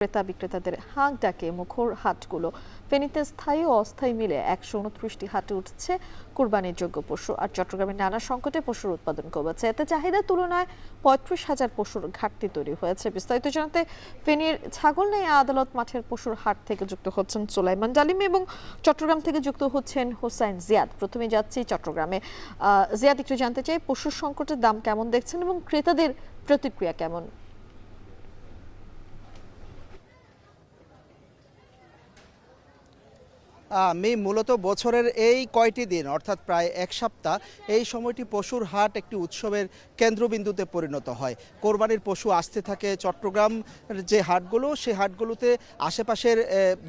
ক্রেতা বিক্রেতাদের হাঁক ডাকে মুখর হাটগুলো। ফেনীতে স্থায়ী ও অস্থায়ী মিলে 129টি হাটে উঠছে কুরবানির যোগ্য পশু। আর চট্টগ্রামের নানা সংকটে পশুর উৎপাদন কমেছে, এতে চাহিদার তুলনায় 35,000 পশুর ঘাটতি তৈরি হয়েছে। বিস্তারিত জানাতে ফেনীর ছাগলনাইয়া আদালত মাঠের পশুর হাট থেকে যুক্ত হচ্ছেন সুলাইমান ডালিম এবং চট্টগ্রাম থেকে যুক্ত হচ্ছেন হোসাইন জিয়াদ। প্রথমে যাচ্ছি চট্টগ্রামে। জিয়াদ, একটু জানতে চাই পশুর সংকটের দাম কেমন দেখছেন এবং ক্রেতাদের প্রতিক্রিয়া কেমন? আমি মূলত বছরের এই কয়টি দিন অর্থাৎ প্রায় এক সপ্তাহ এই সময়টি পশুর হাট একটি উৎসবের কেন্দ্রবিন্দুতে পরিণত হয়। কোরবানির পশু আসতে থাকে চট্টগ্রাম যে হাটগুলো, সেই হাটগুলোতে আশেপাশের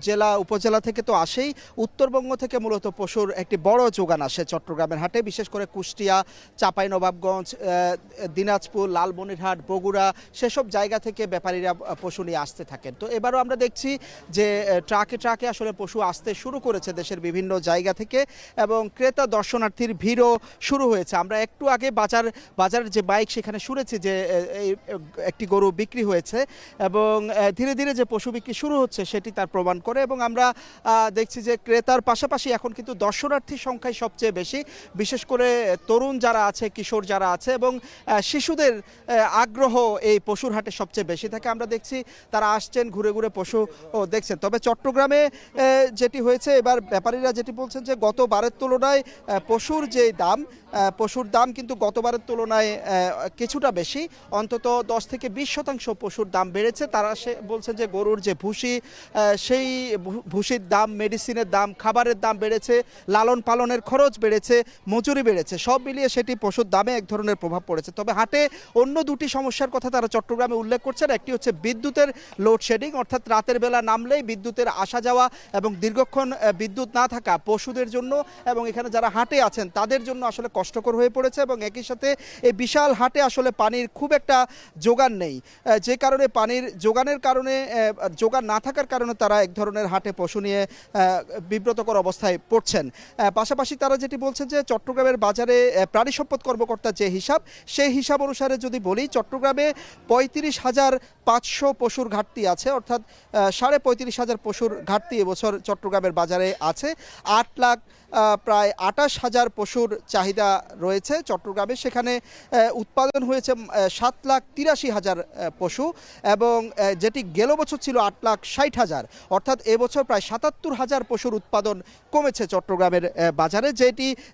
জেলা উপজেলা থেকে তো আসেই, উত্তরবঙ্গ থেকে মূলত পশুর একটি বড় যোগান আসে চট্টগ্রামের হাটে, বিশেষ করে কুষ্টিয়া, চাঁপাইনবাবগঞ্জ, দিনাজপুর, লালমনিরহাট, বগুড়া, সেসব জায়গা থেকে ব্যাপারীরা পশু নিয়ে আসতে থাকেন। তো এবারও আমরা দেখছি যে ট্রাকে ট্রাকে আসলে পশু আসতে শুরু করেছে দেশের বিভিন্ন জায়গা থেকে এবং ক্রেতা দর্শনার্থীর ভিড়ও শুরু হয়েছে। আমরা একটু আগে বাজারের যে বাইক সেখানে শুনেছি যে একটি গরু বিক্রি হয়েছে এবং ধীরে ধীরে যে পশু বিক্রি শুরু হচ্ছে সেটি তার প্রমাণ করে। এবং আমরা দেখছি যে ক্রেতার পাশাপাশি এখন কিন্তু দর্শনার্থীর সংখ্যাই সবচেয়ে বেশি, বিশেষ করে তরুণ যারা আছে, কিশোর যারা আছে এবং শিশুদের আগ্রহ এই পশুর হাটে সবচেয়ে বেশি থাকে। আমরা দেখছি তারা আসছেন, ঘুরে ঘুরে পশু দেখছেন। তবে চট্টগ্রামে যেটি হয়েছে, এবার ব্যাপারীরা যেটি বলছেন যে গতবারের তুলনায় পশুর দাম কিন্তু গতবারের তুলনায় কিছুটা বেশি, অন্তত 10 থেকে 20% পশুর দাম বেড়েছে। তারা বলছেন যে গরুর যে ভুসি, সেই ভুসির দাম, মেডিসিনের দাম, খাবারের দাম বেড়েছে, লালন পালনের খরচ বেড়েছে, মজুরি বেড়েছে, সব মিলিয়ে সেটি পশুর দামে এক ধরনের প্রভাব পড়েছে। তবে হাটে অন্য দুটি সমস্যার কথা তারা চট্টগ্রামে উল্লেখ করছেন। একটি হচ্ছে বিদ্যুতের লোডশেডিং, অর্থাৎ রাতের বেলা নামলেই বিদ্যুতের আসা যাওয়া এবং দীর্ঘক্ষণ বিদ্যুৎ না থাকা পশুদের জন্য এবং এখানে যারা হাটে আছেন তাদের জন্য আসলে কষ্টকর হয়ে পড়েছে। এবং একই সাথে এই বিশাল হাটে আসলে পানির খুব একটা যোগান নেই, যে কারণে পানির যোগান না থাকার কারণে তারা এক ধরনের হাটে পশু নিয়ে বিব্রতকর অবস্থায় পড়ছেন। পাশাপাশি তারা যেটি বলছেন যে চট্টগ্রামের বাজারে প্রাণী সম্পদ কর্মকর্তার যে হিসাব, সেই হিসাব অনুসারে যদি বলি, চট্টগ্রামে 35,500 পশুর ঘাটতি আছে, অর্থাৎ 35,500 পশুর ঘাটতি এবছর চট্টগ্রামের বাজারে আছে। প্রায় 28,000 পশুর চাহিদা রয়েছে চট্টগ্রামে। সেখানে উৎপাদন হয়েছে 7,83,000 পশু এবং যেটি গেল বছর ছিল 8,60,000, অর্থাৎ এবছর প্রায় 77,000 পশুর উৎপাদন কমেছে চট্টগ্রামের বাজারে।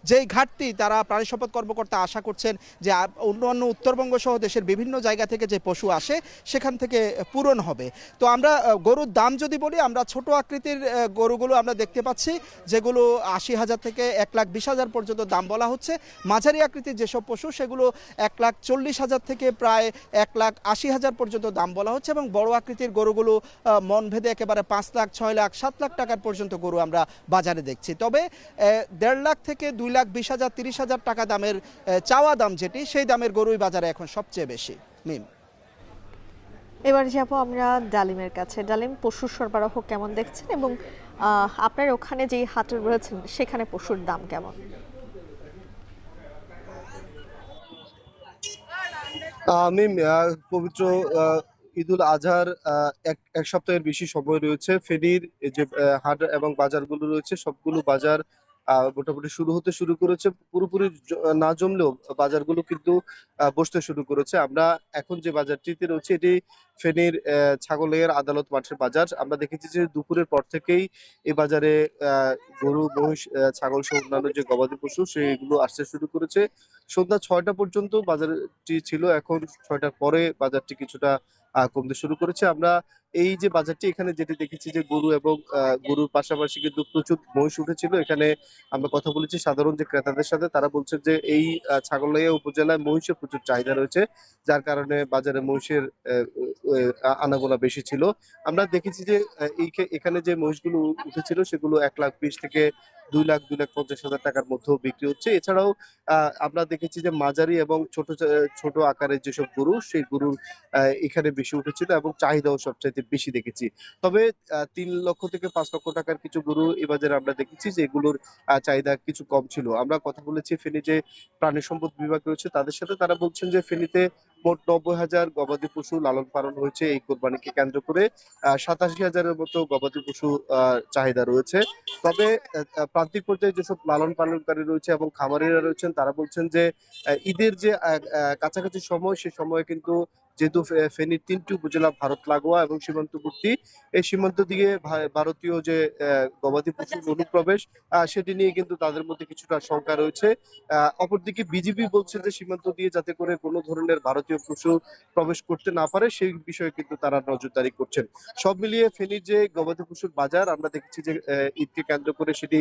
যেই ঘাটতি তারা প্রাণী সম্পদ কর্মকর্তা আশা করছেন যে অন্যান্য উত্তরবঙ্গ সহ দেশের বিভিন্ন জায়গা থেকে যে পশু আসে সেখান থেকে পূরণ হবে। তো আমরা গরুর দাম যদি বলি, আমরা ছোট আকৃতির গরুগুলো আমরা দেখতে পাচ্ছি যেগুলো 80,000 থেকে 1,20,000 পর্যন্ত দাম বলা হচ্ছে। মাঝারি আকৃতির যেসব পশু সেগুলো 1,40,000 থেকে প্রায় 1,80,000 পর্যন্ত দাম বলা হচ্ছে এবং বড় আকৃতির গরুগুলো মন ভেদে একেবারে 5 লাখ, 6 লাখ, 7 লাখ টাকার পর্যন্ত গরু আমরা বাজারে দেখছি। তবে 1.5 লাখ থেকে 2,20,000, 30,000 টাকা দামের চাওয়া দাম যেটি, সেই দামের গরুই বাজারে এখন সবচেয়ে বেশি। মিম, এবার যাব আমরা ডালিমের কাছে। ডালিম, পশুর সরবরাহ কেমন দেখছেন এবং আপনার ওখানে যে হাটে রয়েছেন সেখানে পশুর দাম কেমন? আমি পবিত্র ঈদুল আজহার এক সপ্তাহের বেশি সময় রয়েছে। ফেনীর যে হাট এবং বাজারগুলো রয়েছে সবগুলো বাজার মোটামুটি শুরু করেছে। পুরোপুরি না জমলেও বাজারগুলো কিন্তু বসতে শুরু করেছে। আমরা এখন যে বাজারটিতে রয়েছে এটি ফেনীর ছাগলের আদালত মাঠের বাজার। আমরা দেখেছি যে দুপুরের পর থেকেই এই বাজারে গরু, মহিষ, ছাগল সহ অন্যান্য যে গবাদি পশু সেগুলো আসতে শুরু করেছে। সন্ধ্যা 6টা পর্যন্ত বাজারটি ছিল, এখন 6টার পরে বাজারটি কিছুটা কমতে শুরু করেছে। আমরা এই যে বাজারটি এখানে যেটি দেখেছি যে গরু এবং গরুর পাশাপাশি কিন্তু প্রচুর মহিষ উঠেছিল। এখানে আমরা কথা বলেছি সাধারণ যে ক্রেতাদের সাথে, তারা বলছেন যে এই ছাগলনাইয়া উপজেলায় মহিষের প্রচুর চাহিদা রয়েছে, যার কারণে বাজারে মহিষের আনাগোনা বেশি ছিল। আমরা দেখেছি যে এখানে যে মহিষগুলো উঠেছিল সেগুলো 1,20,000 থেকে 2,50,000 টাকার মধ্যেও বিক্রি হচ্ছে। এছাড়াও আমরা দেখেছি যে মাঝারি এবং ছোট আকারের যেসব গরু, সেই গরুর এখানে বেশি উঠেছিল এবং চাহিদাও সবচাইতে বেশি দেখেছি। তবে 3 লক্ষ থেকে 5 লক্ষ টাকার কিছু গরু এ বাজারে আমরা দেখেছি যে এগুলোর চাহিদা কিছু কম ছিল। আমরা কথা বলেছি ফেনী যে প্রাণী সম্পদ বিভাগ রয়েছে তাদের সাথে, তারা বলছেন যে ফেনীতে মোট 90,000 গবাদি পশু লালন পালন হয়েছে এই কোরবানিকে কেন্দ্র করে। 87,000-এর মতো গবাদি পশু চাহিদা রয়েছে। তবে প্রান্তিক পর্যায়ে যেসব লালন পালনকারী রয়েছে এবং খামারিরা রয়েছেন তারা বলছেন যে ঈদের যে কাছাকাছি সময় সে সময়ে কিন্তু যেহেতু ফেনীর ৩টি উপজেলা ভারত লাগোয়া এবং সীমান্তবর্তী, এই সীমান্ত দিয়ে ভারতীয় যে গবাদি পশুর অনুপ্রবেশ সেটি নিয়ে কিন্তু তাদের মধ্যে কিছুটা শঙ্কা রয়েছে। অপরদিকে বিজিবি বলছে যে সীমান্ত দিয়ে যাতে করে কোনো ধরনের ভারতীয় পশু প্রবেশ করতে না পারে সেই বিষয়ে কিন্তু তারা নজরদারি করছেন। সব মিলিয়ে ফেনীর যে গবাদি পশুর বাজার আমরা দেখেছি যে ঈদকে কেন্দ্র করে সেটি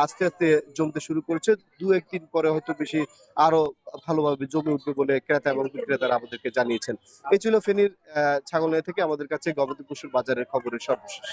আস্তে আস্তে জমতে শুরু করেছে। ২-১ দিন পরে হয়তো বেশি আরো ভালোভাবে জমে উঠবে বলে ক্রেতা এবং বিক্রেতারা আমাদেরকে জানিয়েছেন। এই ছিল ফেনীর ছাগলনাইয়া থেকে আমাদের কাছে গবাদি পশুর বাজারের খবরের সর্বশেষ।